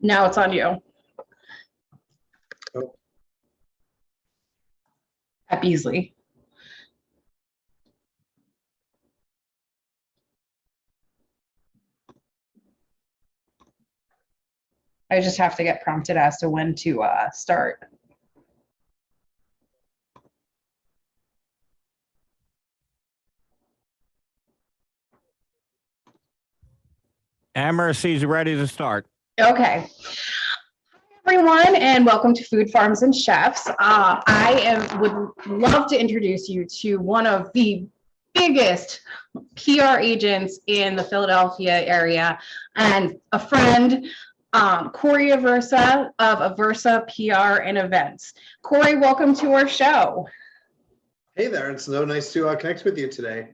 Now it's on you. Oh. At Beasley. I just have to get prompted as to when to start. Aversa ready to start. Okay. Hi, everyone, and welcome to Food Farms and Chefs. Would love to introduce you to one of the biggest PR agents in the Philadelphia area and a friend, Kory Aversa of Aversa PR and Events. Kory, welcome to our show. Hey there, it's so nice to connect with you today.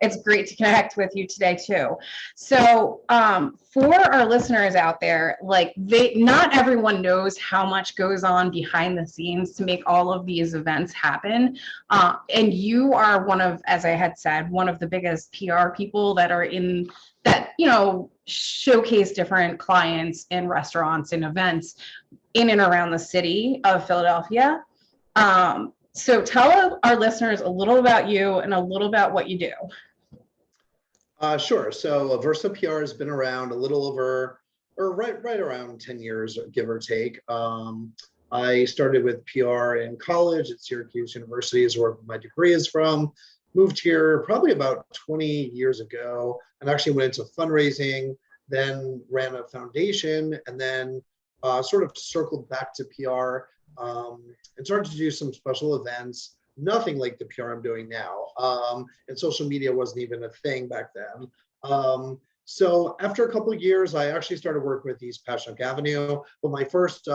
It's great to connect with you today too. So for our listeners out there, not everyone knows how much goes on behind the scenes to make all of these events happen. And you are one of, as I had said, one of the biggest PR people that are in that, showcase different clients and restaurants and events in and around the city of Philadelphia. So tell our listeners a little about you and a little about what you do. Sure. So Aversa PR has been around a little over, or right around 10 years, give or take. I started with PR in college at Syracuse University, is where my degree is from. Moved here probably about 20 years ago, and actually went into fundraising, then ran a foundation, and then sort of circled back to PR and started to do some special events. Nothing like the PR I'm doing now. And social media wasn't even a thing back then. So after a couple of years, I actually started working with East Passyunk Avenue. But my first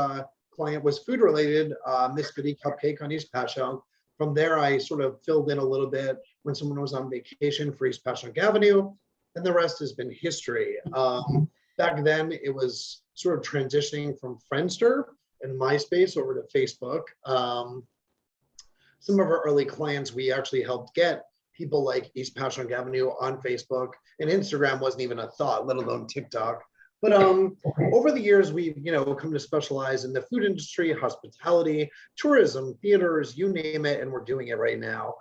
client was food related, Miss Goody Cupcake on East Passyunk. From there, I sort of filled in a little bit when someone was on vacation for East Passyunk Avenue. And the rest has been history. Back then, it was sort of transitioning from Friendster and MySpace over to Facebook. Some of our early clients, we actually helped get people like East Passyunk Avenue on Facebook, and Instagram wasn't even a thought, let alone TikTok. But over the years, we've come to specialize in the food industry, hospitality, tourism, theaters, you name it, and we're doing it right now.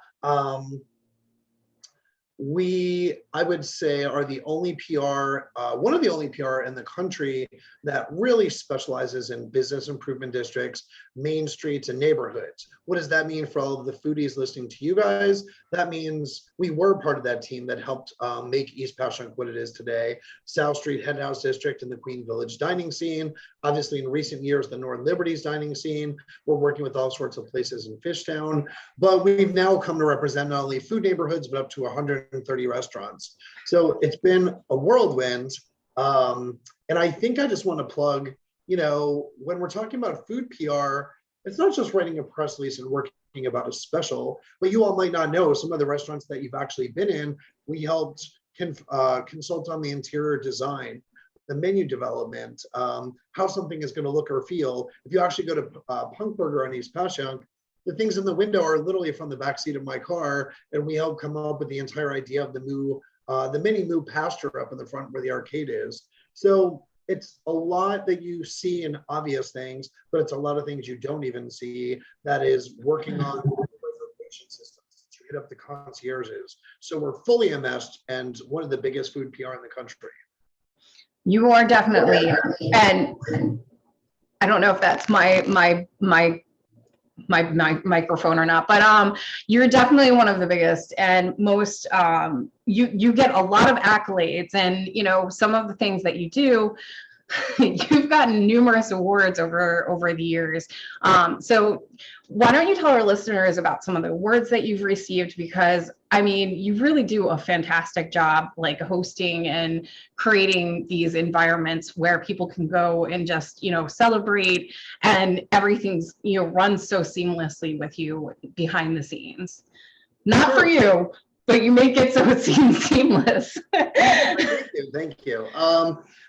I would say, are the only PR, one of the only PR in the country that really specializes in business improvement districts, main streets, and neighborhoods. What does that mean for all of the foodies listening to you guys? That means we were part of that team that helped make East Passyunk what it is today. South Street Head House District and the Queen Village dining scene. Obviously, in recent years, the North Liberties dining scene. We're working with all sorts of places in Fishtown, but we've now come to represent not only food neighborhoods, but up to 130 restaurants. So it's been a whirlwind. And I think I just want to plug, when we're talking about food PR, it's not just writing a press release and working about a special, but you all might not know some of the restaurants that you've actually been in. We helped consult on the interior design, the menu development, how something is going to look or feel. If you actually go to Punk Burger on East Passyunk, the things in the window are literally from the backseat of my car, and we helped come up with the entire idea of the mini moo pasture up in the front where the arcade is. So it's a lot that you see in obvious things, but it's a lot of things you don't even see that is working on reservation systems to hit up the concierges. So we're fully enmeshed and one of the biggest food PR in the country. You are definitely, and I don't know if that's my microphone or not, but you're definitely one of the biggest and most, you get a lot of accolades, and some of the things that you do, you've gotten numerous awards over the years. So why don't you tell our listeners about some of the awards that you've received, because you really do a fantastic job hosting and creating these environments where people can go and just celebrate, and everything's runs so seamlessly with you behind the scenes. Not for you, but you make it so it seems seamless. Thank you.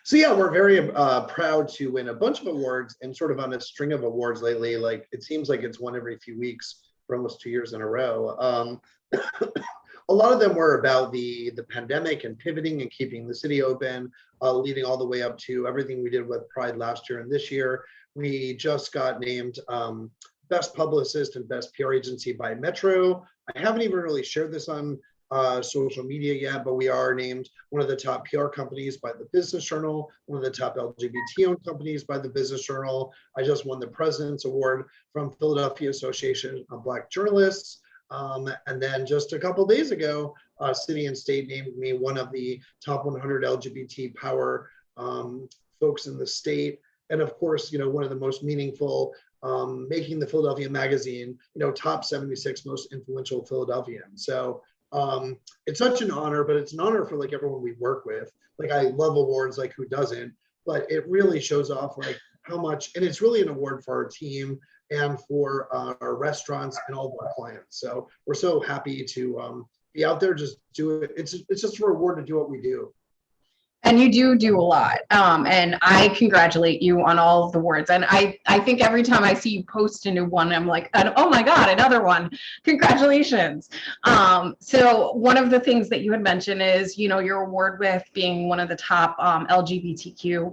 So yeah, we're very proud to win a bunch of awards and sort of on a string of awards lately. It seems like it's one every few weeks for almost 2 years in a row. a lot of them were about the pandemic and pivoting and keeping the city open, leading all the way up to everything we did with Pride last year and this year. We just got named Best Publicist and Best PR Agency by Metro. I haven't even really shared this on social media yet, but we are named one of the top PR companies by the Business Journal, one of the top LGBT-owned companies by the Business Journal. I just won the President's Award from Philadelphia Association of Black Journalists. And then just a couple of days ago, City and State named me one of the top 100 LGBT power folks in the state. And of course, one of the most meaningful, making the Philadelphia Magazine, top 76 most influential Philadelphians. So it's such an honor, but it's an honor for like everyone we work with. Like I love awards, like who doesn't, but it really shows off like how much, and it's really an award for our team and for our restaurants and all of our clients. So we're so happy to be out there, just do it. It's just a reward to do what we do. And you do a lot. And I congratulate you on all of the awards. And I think every time I see you post a new one, I'm like, oh my God, another one. Congratulations. So one of the things that you had mentioned is, your award with being one of the top LGBTQ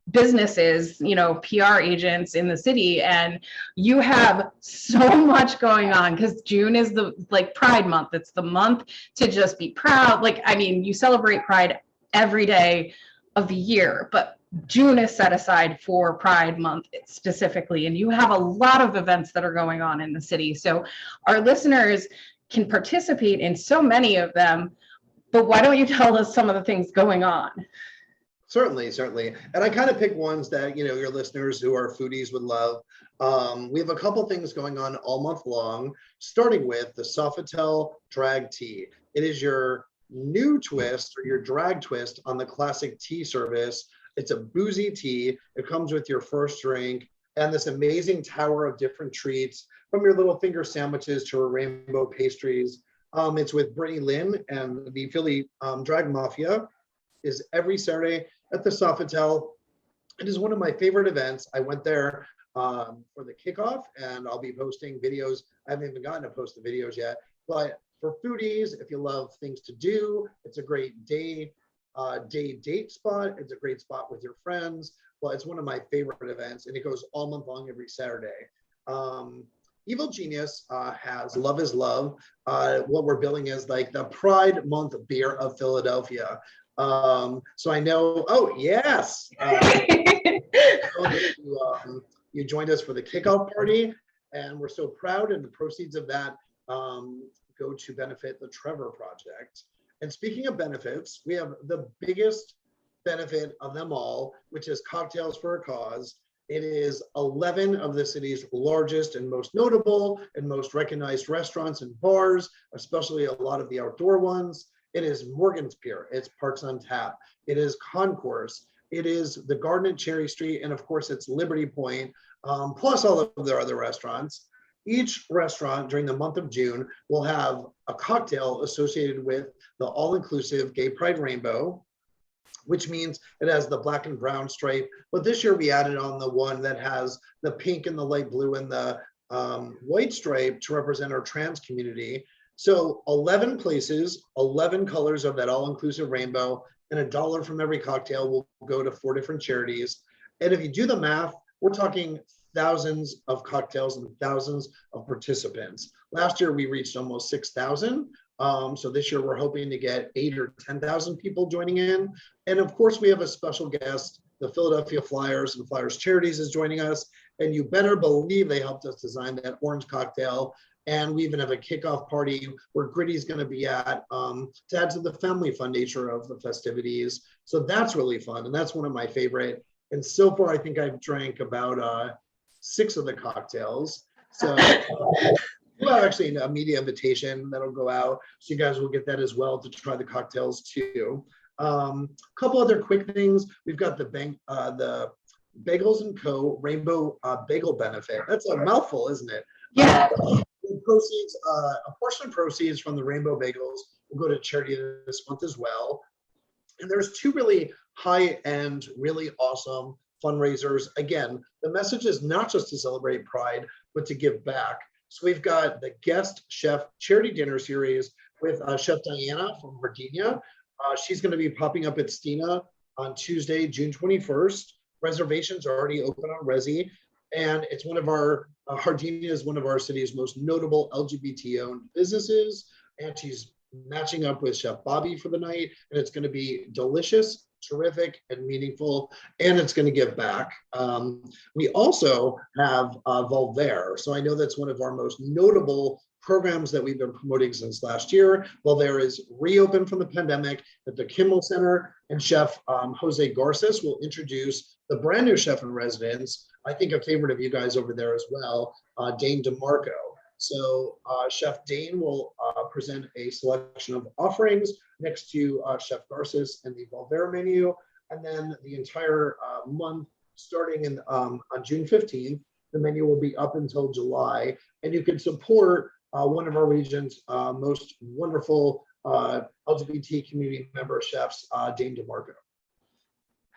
businesses, PR agents in the city, and you have so much going on because June is the Pride month. It's the month to just be proud. You celebrate Pride every day of the year, but June is set aside for Pride month specifically, and you have a lot of events that are going on in the city. So our listeners can participate in so many of them, but why don't you tell us some of the things going on? Certainly. And I kind of pick ones that, your listeners who are foodies would love. We have a couple things going on all month long, starting with the Sofitel Drag Tea. It is your new twist or your drag twist on the classic tea service. It's a boozy tea. It comes with your first drink and this amazing tower of different treats, from your little finger sandwiches to our rainbow pastries. It's with Brittany Lynn and the Philly Drag Mafia. Is every Saturday at the Sofitel. It is one of my favorite events. I went there for the kickoff, and I'll be posting videos. I haven't even gotten to post the videos yet, but for foodies, if you love things to do, it's a great date spot. It's a great spot with your friends. Well, it's one of my favorite events, and it goes all month long every Saturday. Evil Genius has Love is Love. What we're billing is like the Pride Month beer of Philadelphia. So I know, oh yes, you joined us for the kickoff party, and we're so proud, and the proceeds of that go to benefit the Trevor Project. And speaking of benefits, we have the biggest benefit of them all, which is Cocktails for a Cause. It is 11 of the city's largest and most notable and most recognized restaurants and bars, especially a lot of the outdoor ones. It is Morgan's Pier, it's Parks on Tap, it is Concourse, it is the Garden at Cherry Street, and of course it's Liberty Point, plus all of their other restaurants. Each restaurant during the month of June will have a cocktail associated with the all-inclusive Gay Pride Rainbow, which means it has the black and brown stripe. But this year we added on the one that has the pink and the light blue and the white stripe to represent our trans community. So 11 places, 11 colors of that all-inclusive rainbow, and $1 from every cocktail will go to 4 different charities. And if you do the math, we're talking thousands of cocktails and thousands of participants. Last year we reached almost 6,000. So this year we're hoping to get 8,000 or 10,000 people joining in. And of course we have a special guest, the Philadelphia Flyers and Flyers Charities is joining us. And you better believe they helped us design that orange cocktail. And we even have a kickoff party where Gritty's going to be at to add to the family fun nature of the festivities. So that's really fun. And that's one of my favorite. And so far, I think I've drank about 6 of the cocktails. So we'll have actually a media invitation that'll go out. So you guys will get that as well to try the cocktails too. Couple other quick things. We've got the Bagels and Co. Rainbow Bagel Benefit. That's a mouthful, isn't it? Yeah. Proceeds, a portion of proceeds from the Rainbow Bagels will go to charity this month as well. And there's 2 really high-end, really awesome fundraisers. Again, the message is not just to celebrate Pride, but to give back. So we've got the guest chef charity dinner series with Chef Diana from Virginia. She's going to be popping up at Stina on Tuesday, June 21st. Reservations are already open on Resi, and it's one of our Hardinia is one of our city's most notable LGBT-owned businesses, and she's matching up with Chef Bobby for the night, and it's going to be delicious, terrific, and meaningful, and it's going to give back. We also have Volver. So I know that's one of our most notable programs that we've been promoting since last year. Volver is reopened from the pandemic at the Kimmel Center, and Chef Jose Garces will introduce the brand new chef in residence, I think a favorite of you guys over there as well, Dane DeMarco. So Chef Dane will present a selection of offerings next to Chef Garces and the Volver menu. And then the entire month, starting on June 15th, the menu will be up until July. And you can support one of our region's most wonderful LGBT community member chefs, Dane DeMarco.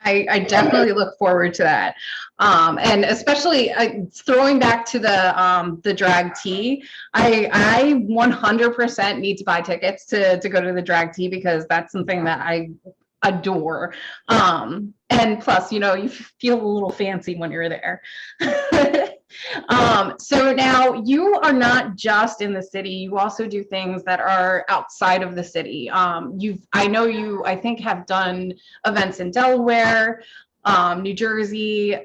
I definitely look forward to that. And especially throwing back to the drag tea, I 100% need to buy tickets to go to the drag tea because that's something that I adore. And plus, you know, you feel a little fancy when you're there. So now you are not just in the city, you also do things that are outside of the city. I know you, I think, have done events in Delaware, New Jersey.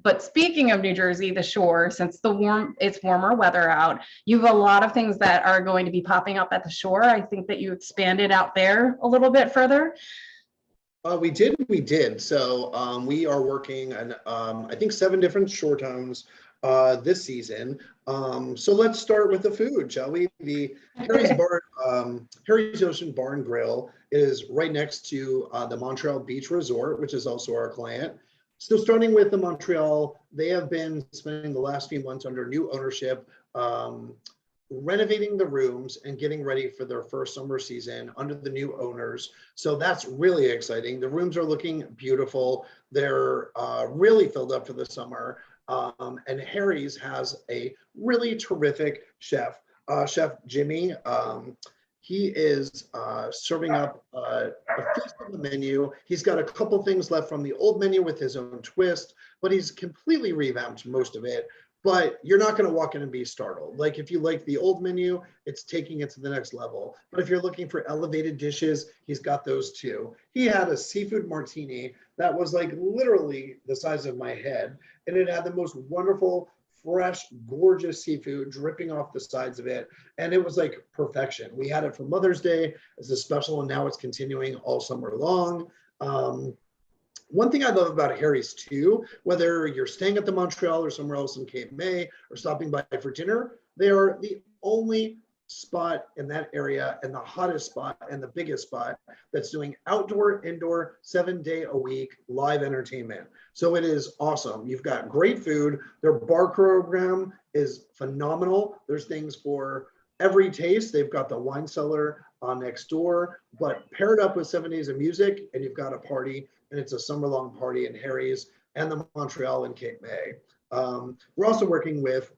But speaking of New Jersey, the shore, since it's warmer weather out, you have a lot of things that are going to be popping up at the shore. I think that you expanded out there a little bit further. We did. So we are working on, I think, 7 different shore towns this season. So let's start with the food, shall we? The Harry's Ocean Bar and Grill is right next to the Montreal Beach Resort, which is also our client. So starting with the Montreal, they have been spending the last few months under new ownership, renovating the rooms and getting ready for their first summer season under the new owners. So that's really exciting. The rooms are looking beautiful. They're really filled up for the summer. And Harry's has a really terrific chef, Chef Jimmy. He is serving up a feast on the menu. He's got a couple things left from the old menu with his own twist, but he's completely revamped most of it. But you're not going to walk in and be startled. Like if you like the old menu, it's taking it to the next level. But if you're looking for elevated dishes, he's got those too. He had a seafood martini that was like literally the size of my head. And it had the most wonderful, fresh, gorgeous seafood dripping off the sides of it. And it was like perfection. We had it for Mother's Day as a special, and now it's continuing all summer long. One thing I love about Harry's too, whether you're staying at the Montreal or somewhere else in Cape May or stopping by for dinner, they are the only spot in that area and the hottest spot and the biggest spot that's doing outdoor, indoor, 7-day-a-week live entertainment. So it is awesome. You've got great food. Their bar program is phenomenal. There's things for every taste. They've got the wine cellar next door, but paired up with 7 days of music, and you've got a party, and it's a summer-long party in Harry's and the Montreal and Cape May. We're also working with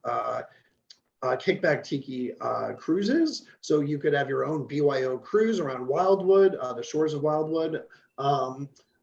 Kickback Tiki cruises, so you could have your own BYO cruise around Wildwood, the shores of Wildwood.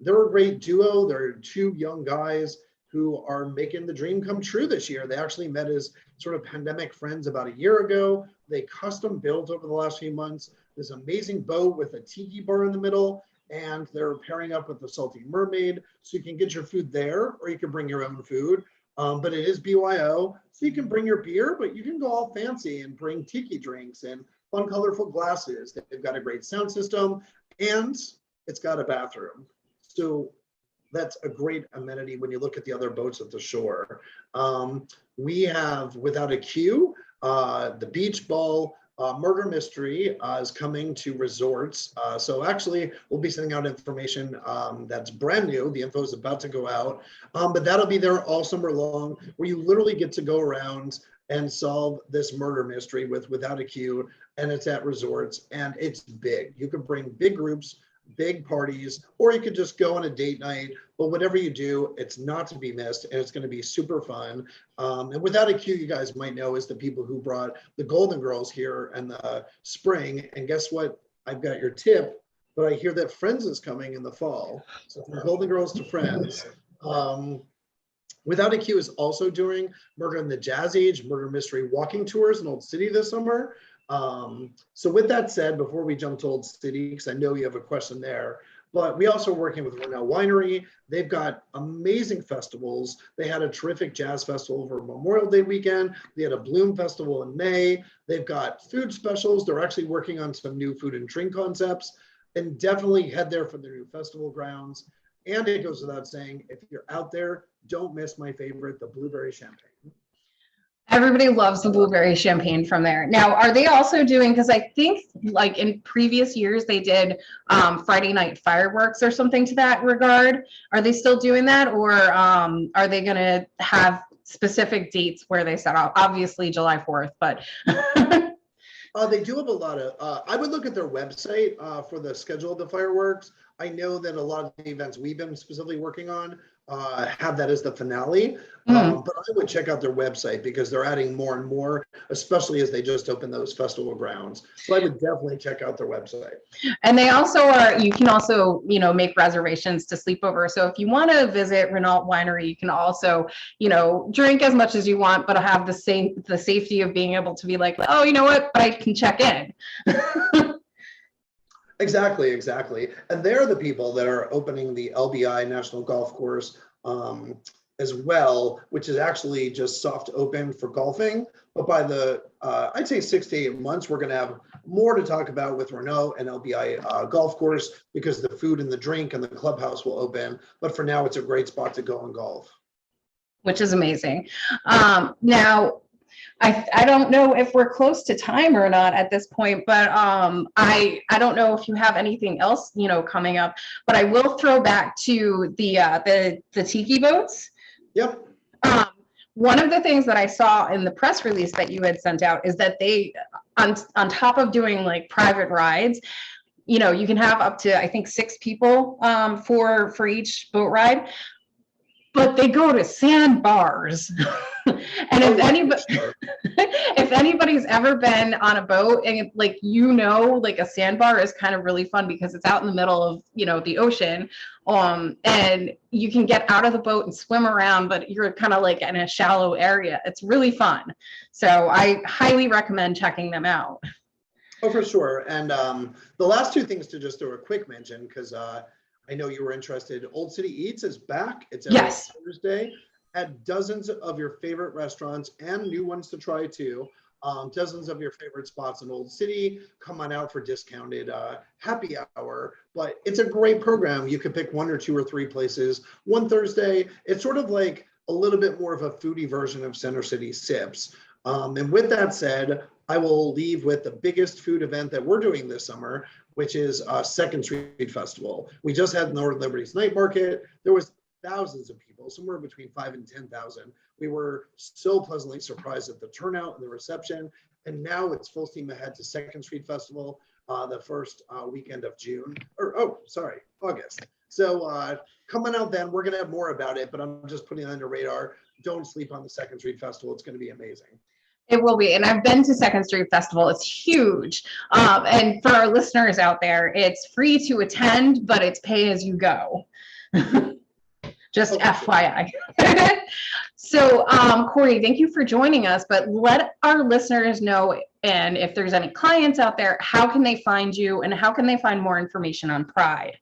They're a great duo. They're 2 young guys who are making the dream come true this year. They actually met as sort of pandemic friends about a year ago. They custom built over the last few months this amazing boat with a tiki bar in the middle, and they're pairing up with the Salty Mermaid, so you can get your food there, or you can bring your own food. But it is BYO, so you can bring your beer, but you can go all fancy and bring tiki drinks and fun, colorful glasses. They've got a great sound system, and it's got a bathroom. So that's a great amenity when you look at the other boats at the shore. We have, without a queue, the Beach Ball Murder Mystery is coming to resorts. So actually, we'll be sending out information that's brand new. The info is about to go out, but that'll be there all summer long, where you literally get to go around and solve this murder mystery without a queue, and it's at resorts, and it's big. You can bring big groups. big parties, or you could just go on a date night. But whatever you do, it's not to be missed, and it's going to be super fun. And Without a Q, you guys might know, is the people who brought the Golden Girls here in the spring. And guess what? I've got your tip, but I hear that Friends is coming in the fall. So from Golden Girls to Friends. Without a Q is also doing Murder in the Jazz Age, Murder Mystery walking tours in Old City this summer. So with that said, before we jump to Old City, because I know you have a question there, but we also are working with Renault Winery. They've got amazing festivals. They had a terrific jazz festival over Memorial Day weekend. They had a Bloom Festival in May. They've got food specials. They're actually working on some new food and drink concepts, and definitely head there for their new festival grounds. And it goes without saying, if you're out there, don't miss my favorite, the blueberry champagne. Everybody loves the blueberry champagne from there. Now, are they also doing, because I think like in previous years, they did Friday night fireworks or something to that regard. Are they still doing that, or are they going to have specific dates where they set out? Obviously July 4th, but. They do have a lot of, I would look at their website for the schedule of the fireworks. I know that a lot of the events we've been specifically working on have that as the finale, but I would check out their website because they're adding more and more, especially as they just opened those festival grounds. So I would definitely check out their website. And they also are, you can also, make reservations to sleep over. So if you want to visit Renault Winery, you can also, drink as much as you want, but have the safety of being able to be like, oh, you know what, but I can check in. Exactly. And they're the people that are opening the LBI National Golf Course as well, which is actually just soft open for golfing. But by the, I'd say 6 to 8 months, we're going to have more to talk about with Renault and LBI Golf Course, because the food and the drink and the clubhouse will open. But for now, it's a great spot to go and golf. Which is amazing. Now, I don't know if we're close to time or not at this point, but I don't know if you have anything else coming up, but I will throw back to the tiki boats. Yep. One of the things that I saw in the press release that you had sent out is that they, on top of doing like private rides, you can have up to, I think, 6 people for each boat ride. But they go to sandbars. And if anybody's ever been on a boat, and like a sandbar is kind of really fun because it's out in the middle of the ocean, and you can get out of the boat and swim around, but you're kind of like in a shallow area. It's really fun. So I highly recommend checking them out. Oh, for sure. And the last 2 things to just do a quick mention, because I know you were interested. Old City Eats is back. It's every Thursday at dozens of your favorite restaurants and new ones to try too. Dozens of your favorite spots in Old City. Come on out for discounted happy hour. But it's a great program. You could pick 1 or 2 or 3 places. One Thursday, it's sort of like a little bit more of a foodie version of Center City Sips. And with that said, I will leave with the biggest food event that we're doing this summer, which is Second Street Festival. We just had Northern Liberties Night Market. There was thousands of people, somewhere between 5,000 and 10,000. We were so pleasantly surprised at the turnout and the reception. And now it's full steam ahead to Second Street Festival, the first weekend of August. So coming out then, we're gonna have more about it, but I'm just putting it on your radar. Don't sleep on the Second Street Festival. It's gonna be amazing. It will be. And I've been to Second Street Festival. It's huge. And for our listeners out there, it's free to attend, but it's pay as you go. Just FYI. So, Kory, thank you for joining us, but let our listeners know, and if there's any clients out there, how can they find you and how can they find more information on Pride?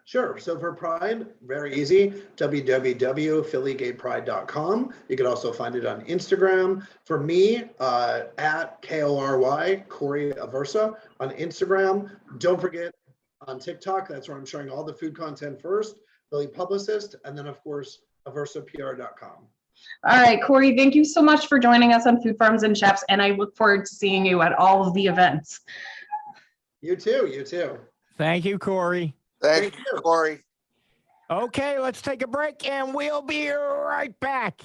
Sure. So for Pride, very easy, www.phillygaypride.com. You can also find it on Instagram. For me, at KORY, Kory Aversa on Instagram. Don't forget on TikTok, that's where I'm sharing all the food content first, Philly Publicist, and then of course, AversaPR.com. All right, Kory, thank you so much for joining us on Food Farms and Chefs, and I look forward to seeing you at all of the events. You too. Thank you, Kory. Thank you, Kory. Okay, let's take a break and we'll be right back.